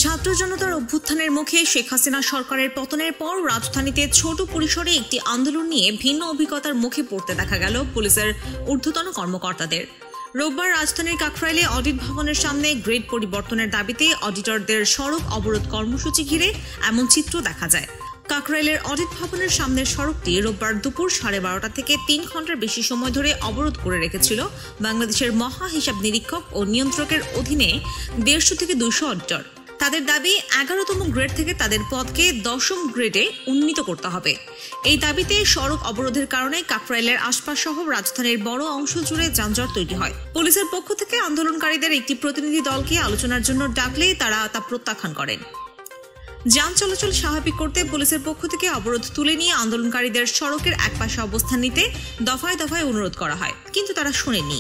ছাত্র জনতার অভ্যুত্থানের মুখে শেখ হাসিনা সরকারের পতনের পর রাজধানীতে ছোট পরিসরে একটি আন্দোলন নিয়ে ভিন্ন অভিজ্ঞতার মুখে পড়তে দেখা গেল পুলিশের ঊর্ধ্বতন কর্মকর্তাদের। রোববার রাজধানীর কাকরাইলে অডিট ভবনের সামনে গ্রেড পরিবর্তনের দাবিতে অডিটরদের সড়ক অবরোধ কর্মসূচি ঘিরে এমন চিত্র দেখা যায়। কাকরাইলের অডিট ভবনের সামনের সড়কটি রোববার দুপুর 12:30 থেকে 3 ঘন্টার বেশি সময় ধরে অবরোধ করে রেখেছিল বাংলাদেশের মহা হিসাব নিরীক্ষক ও নিয়ন্ত্রকের অধীনে 150 থেকে 200 অডিটর। তাদের দাবি 11তম গ্রেড থেকে তাদের পদকে 10ম গ্রেডে উন্নীত করতে হবে। এই দাবিতে সড়ক অবরোধের কারণে কাকরাইলের আশপাশ সহ রাজধানীর বড় অংশ জুড়ে যানজট তৈরি হয়। পুলিশের পক্ষ থেকে আন্দোলনকারীদের একটি প্রতিনিধি দলকে আলোচনার জন্য ডাকলে তারা তা প্রত্যাখ্যান করেন। যান চলাচল স্বাভাবিক করতে পুলিশের পক্ষ থেকে অবরোধ তুলে নিয়ে আন্দোলনকারীদের সড়কের একপাশে অবস্থান নিতে দফায় দফায় অনুরোধ করা হয়, কিন্তু তারা শোনেনি।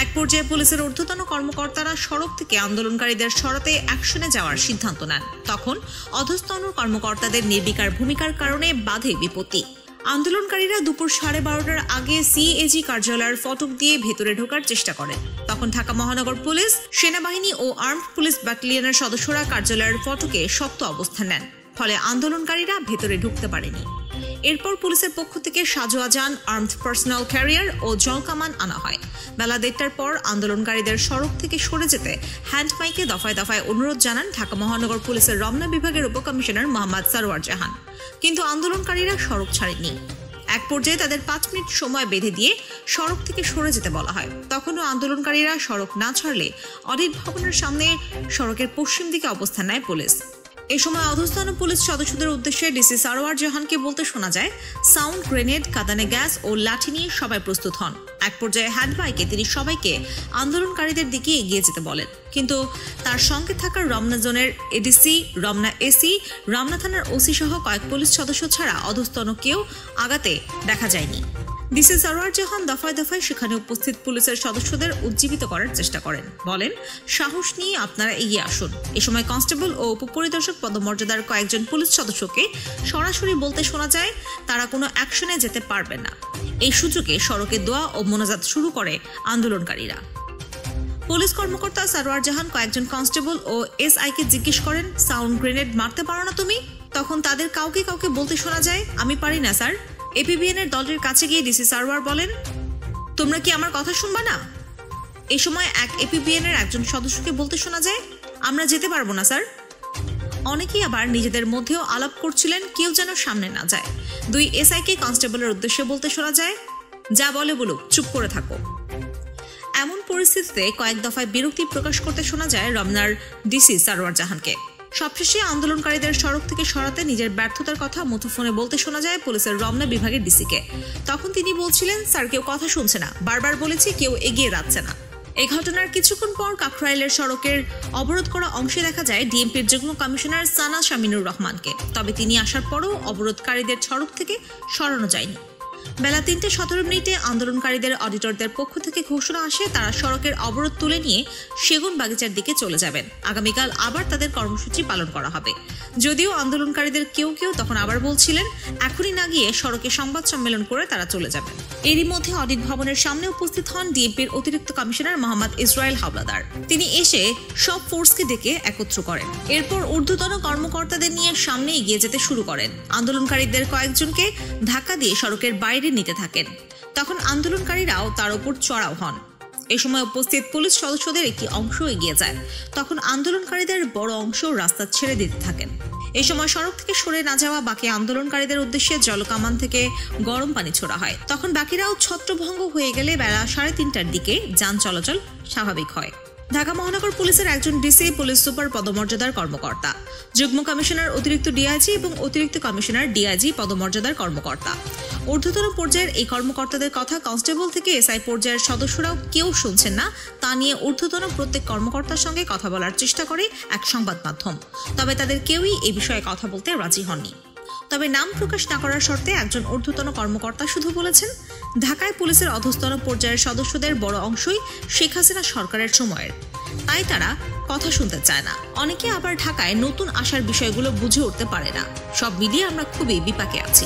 এক পর্যায়ে পুলিশের ঊর্ধ্বতন কর্মকর্তারা সড়ক থেকে আন্দোলনকারীদের সরাতে অ্যাকশনে যাওয়ার সিদ্ধান্ত নেন। তখন অধস্তন কর্মকর্তাদের নির্বিকার ভূমিকার কারণে বাধে বিপত্তি। আন্দোলনকারীরা দুপুর 12:30টার আগে সিএজি কার্যালয়ের ফটক দিয়ে ভেতরে ঢোকার চেষ্টা করেন। তখন ঢাকা মহানগর পুলিশ, সেনাবাহিনী ও আর্মড পুলিশ ব্যাটালিয়নের সদস্যরা কার্যালয়ের ফটকে শক্ত অবস্থান নেন, ফলে আন্দোলনকারীরা ভেতরে ঢুকতে পারেনি। এরপর পুলিশের পক্ষ থেকে সাজোয়া যান, আর্মড পার্সোনাল ক্যারিয়ার ও জলকামান আনা হয়। বেলা 1টার পর আন্দোলনকারীদের সড়ক থেকে সরে যেতে হ্যান্ড মাইকে দফায় দফায় অনুরোধ জানান ঢাকা মহানগর পুলিশের রমনা বিভাগের উপকমিশনার মোহাম্মদ সরওয়ার জাহান, কিন্তু আন্দোলনকারীরা সড়ক ছাড়েননি। এক পর্যায়ে তাদের 5 মিনিট সময় বেঁধে দিয়ে সড়ক থেকে সরে যেতে বলা হয়। তখনও আন্দোলনকারীরা সড়ক না ছাড়লে অডিট ভবনের সামনে সড়কের পশ্চিম দিকে অবস্থান নেয় পুলিশ। এ সময় অধস্তন পুলিশ সদস্যদের উদ্দেশ্যে ডিসি সরওয়ার জাহানকে বলতে শোনা যায়, সাউন্ড গ্রেনেড, কাঁদানে গ্যাস ও লাঠি নিয়ে সবাই প্রস্তুত হন। এক পর্যায়ে হ্যান্ড মাইকে তিনি সবাইকে আন্দোলনকারীদের দিকে এগিয়ে যেতে বলেন, কিন্তু তার সঙ্গে থাকা রমনা জোনের এডিসি, রমনা এসি, রমনা থানার ওসি সহ কয়েক পুলিশ সদস্য ছাড়া অধস্তন কেউ আগাতে দেখা যায়নি। ডিসি সরওয়ার জাহান দফায় দফায় সেখানে উপস্থিত পুলিশের সদস্যদের উজ্জীবিত করার চেষ্টা করেন, বলেন, সাহস নিয়ে আপনারা এগিয়ে আসুন। এ সময় কনস্টেবল ও উপপরিদর্শক পদমর্যাদার কয়েকজন পুলিশ সদস্যকে সরাসরি বলতে শোনা যায় তারা কোনো অ্যাকশনে যেতে পারবেন না। এই সুযোগে সড়কে দোয়া ও মোনাজাত শুরু করে আন্দোলনকারীরা। পুলিশ কর্মকর্তা সরওয়ার জাহান কয়েকজন কনস্টেবল ও এসআইকে জিজ্ঞেস করেন, সাউন্ড গ্রেনেড মারতে পারো না তুমি? তখন তাদের কাউকে কাউকে বলতে শোনা যায়, আমি পারি না স্যার। এপিবিএনের দলের কাছে গিয়ে ডিসি সরওয়ার বলেন, তোমরা কি আমার কথা শুনবা না? এই সময় এক এপিবিএনের একজন সদস্যকে বলতে শোনা যায়, আমরা যেতে পারবো না স্যার। অনেকেই আবার নিজেদের মধ্যেও আলাপ করছিলেন, কেউ যেন সামনে না যায়। 2 এসআইকে কনস্টেবলের উদ্দেশ্যে বলতে শোনা যায়, যা বলে বলুক, চুপ করে থাকো। এমন পরিস্থিতিতে কয়েক দফায় বিরক্তি প্রকাশ করতে শোনা যায় রমনার ডিসি সরওয়ার জাহানকে। সবশেষে আন্দোলনকারীদের সড়ক থেকে সরাতে নিজের ব্যর্থতার কথা মুঠোফোনে বলতে শোনা যায় পুলিশের রমনা বিভাগের ডিসিকে। তখন তিনি বলছিলেন, স্যার কেউ কথা শুনছে না, বারবার বলেছি কেউ এগিয়ে যাচ্ছে না। এই ঘটনার কিছুক্ষণ পর কাকরাইলের সড়কের অবরোধ করা অংশে দেখা যায় ডিএমপির যুগ্ম কমিশনার সানা শামিনুর রহমানকে। তবে তিনি আসার পরও অবরোধকারীদের সড়ক থেকে সরানো যায়নি। বেলা 3:17 আন্দোলনকারীদের অডিটরদের পক্ষ থেকে ঘোষণা আসে তারা সড়কের অবরোধ তুলে নিয়ে সেগুন বাগিচার দিকে চলে যাবেন। আগামীকাল আবার তাদের কর্মসূচি পালন করা হবে। যদিও আন্দোলনকারীদের কেউ কেউ তখন আবার বলছিলেন, এখনই না গিয়ে সড়কে সংবাদ সম্মেলন করে তারা চলে যাবেন। এরই মধ্যে অডিট ভবনের সামনে উপস্থিত হন ডিএমপির অতিরিক্ত কমিশনার মোহাম্মদ ইসরায়েল হাওলাদার। তিনি এসে সব ফোর্সকে ডেকে একত্র করেন। এরপর ঊর্ধ্বতন কর্মকর্তাদের নিয়ে সামনে এগিয়ে যেতে শুরু করেন। আন্দোলনকারীদের কয়েকজনকে ধাক্কা দিয়ে সড়কের বাইরে নিতে থাকেন। তখন আন্দোলনকারীরাও তার উপর চড়াও হন। এ সময় উপস্থিত পুলিশ সদস্যদের একটি অংশ এগিয়ে যায়। তখন আন্দোলনকারীদের বড় অংশ রাস্তা ছেড়ে দিতে থাকেন। এ সময় সড়ক থেকে সরে না যাওয়া বাকি আন্দোলনকারীদের উদ্দেশ্যে জলকামান থেকে গরম পানি ছোড়া হয়। তখন বাকিরাও ছত্রভঙ্গ হয়ে গেলে বেলা 3:30টার দিকে যান চলাচল স্বাভাবিক হয়। ঢাকা মহানগর পুলিশের একজন ডিসি, পুলিশ সুপার পদমর্যাদার কর্মকর্তা, যুগ্ম কমিশনার, অতিরিক্ত ডিআইজি এবং অতিরিক্ত কমিশনার ডিআইজি পদমর্যাদার কর্মকর্তা। ঊর্ধ্বতন পর্যায়ের এই কর্মকর্তাদের কথা কনস্টেবল থেকে এসআই পর্যায়ের সদস্যরাও কেউ শুনছেন না। তা নিয়ে ঊর্ধ্বতন প্রত্যেক কর্মকর্তার সঙ্গে কথা বলার চেষ্টা করে এক সংবাদ মাধ্যম। তবে তাদের কেউই এ বিষয়ে কথা বলতে রাজি হননি। তবে নাম প্রকাশ না করার শর্তে একজন ঊর্ধ্বতন কর্মকর্তা শুধু বলেছেন, ঢাকায় পুলিশের অধস্তন পর্যায়ের সদস্যদের বড় অংশই শেখ হাসিনা সরকারের সময়ের, তাই তারা কথা শুনতে চায় না। অনেকে আবার ঢাকায় নতুন আসার বিষয়গুলো বুঝে উঠতে পারে না। সব মিলিয়ে আমরা খুবই বিপাকে আছি।